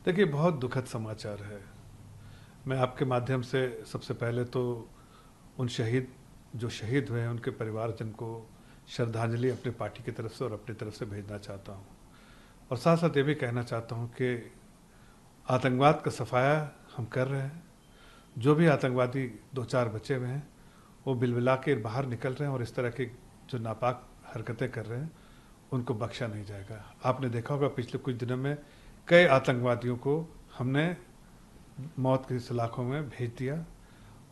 देखिए, बहुत दुखद समाचार है। मैं आपके माध्यम से सबसे पहले तो उन जो शहीद हुए हैं उनके परिवारजन को श्रद्धांजलि अपनी पार्टी की तरफ से और अपनी तरफ से भेजना चाहता हूँ। और साथ साथ ये भी कहना चाहता हूँ कि आतंकवाद का सफाया हम कर रहे हैं। जो भी आतंकवादी 2-4 बचे हुए हैं वो बिलबिला के बाहर निकल रहे हैं और इस तरह की जो नापाक हरकतें कर रहे हैं उनको बख्शा नहीं जाएगा। आपने देखा होगा पिछले कुछ दिनों में कई आतंकवादियों को हमने मौत की सलाखों में भेज दिया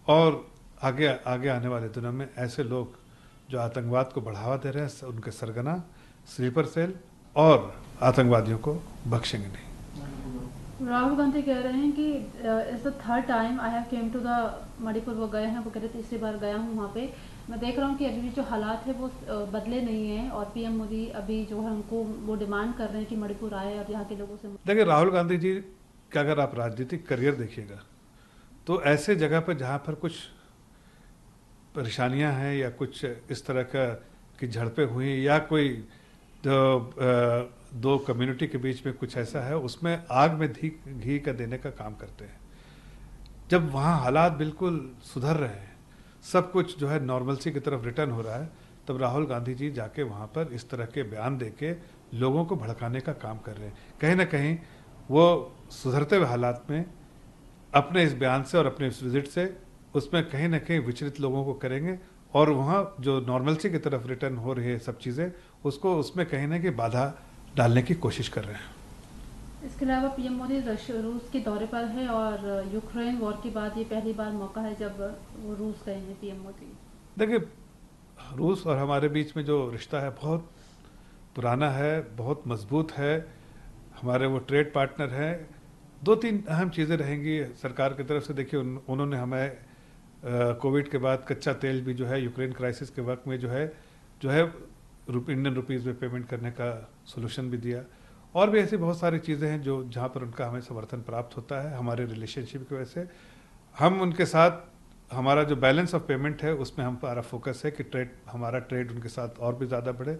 और आगे आगे आने वाले दिनों में ऐसे लोग जो आतंकवाद को बढ़ावा दे रहे हैं उनके सरगना, स्लीपर सेल और आतंकवादियों को बख्शेंगे नहीं। राहुल गांधी कह रहे हैं कि it's the third time I have came to the Manipur. वो गए हैं, वो कह रहे तीसरी बार गया हूँ वहाँ पे। मैं देख रहा हूँ कि अभी जो हालात है वो बदले नहीं हैं और पीएम मोदी अभी जो है उनको वो डिमांड कर रहे हैं कि मणिपुर आए और यहाँ के लोगों से। देखिए, राहुल गांधी जी का अगर आप राजनीतिक करियर देखिएगा तो ऐसे जगह पर जहाँ पर कुछ परेशानियाँ हैं या कुछ इस तरह का की झड़पें हुई या कोई दो कम्युनिटी के बीच में कुछ ऐसा है उसमें आग में घी का देने का काम करते हैं। जब वहाँ हालात बिल्कुल सुधर रहे हैं, सब कुछ जो है नॉर्मलसी की तरफ रिटर्न हो रहा है, तब राहुल गांधी जी जाके वहाँ पर इस तरह के बयान देके लोगों को भड़काने का काम कर रहे हैं। कहीं ना कहीं वो सुधरते हुए हालात में अपने इस बयान से और अपने इस विजिट से उसमें कहीं ना कहीं विचलित लोगों को करेंगे और वहाँ जो नॉर्मलसी की तरफ रिटर्न हो रही है सब चीज़ें उसको उसमें कहीं ना कहीं बाधा डालने की कोशिश कर रहे हैं। इसके अलावा पीएम मोदी रूस के दौरे पर है और यूक्रेन वॉर के बाद ये पहली बार मौका है जब वो रूस गए हैं पीएम मोदी। देखिए, रूस और हमारे बीच में जो रिश्ता है बहुत पुराना है, बहुत मजबूत है। हमारे वो ट्रेड पार्टनर हैं। 2-3 अहम चीज़ें रहेंगी सरकार की तरफ से। देखिए, उन्होंने हमें कोविड के बाद कच्चा तेल भी जो है यूक्रेन क्राइसिस के वक्त में जो है इंडियन रुपीज़ में पेमेंट करने का सोल्यूशन भी दिया। और भी ऐसी बहुत सारी चीज़ें हैं जो जहाँ पर उनका हमें समर्थन प्राप्त होता है हमारे रिलेशनशिप की वजह से। हम उनके साथ हमारा जो बैलेंस ऑफ पेमेंट है उसमें हमारा फोकस है कि हमारा ट्रेड उनके साथ और भी ज़्यादा बढ़े।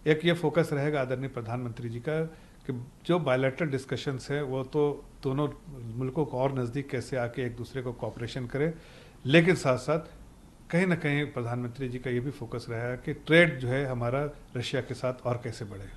एक ये फोकस रहेगा आदरणीय प्रधानमंत्री जी का कि जो बायलैटरल डिस्कशंस है वो तो दोनों मुल्कों को और नज़दीक कैसे आके एक दूसरे को कॉपरेशन करें, लेकिन साथ साथ कहीं ना कहीं प्रधानमंत्री जी का ये भी फोकस रहा है कि ट्रेड जो है हमारा रशिया के साथ और कैसे बढ़े।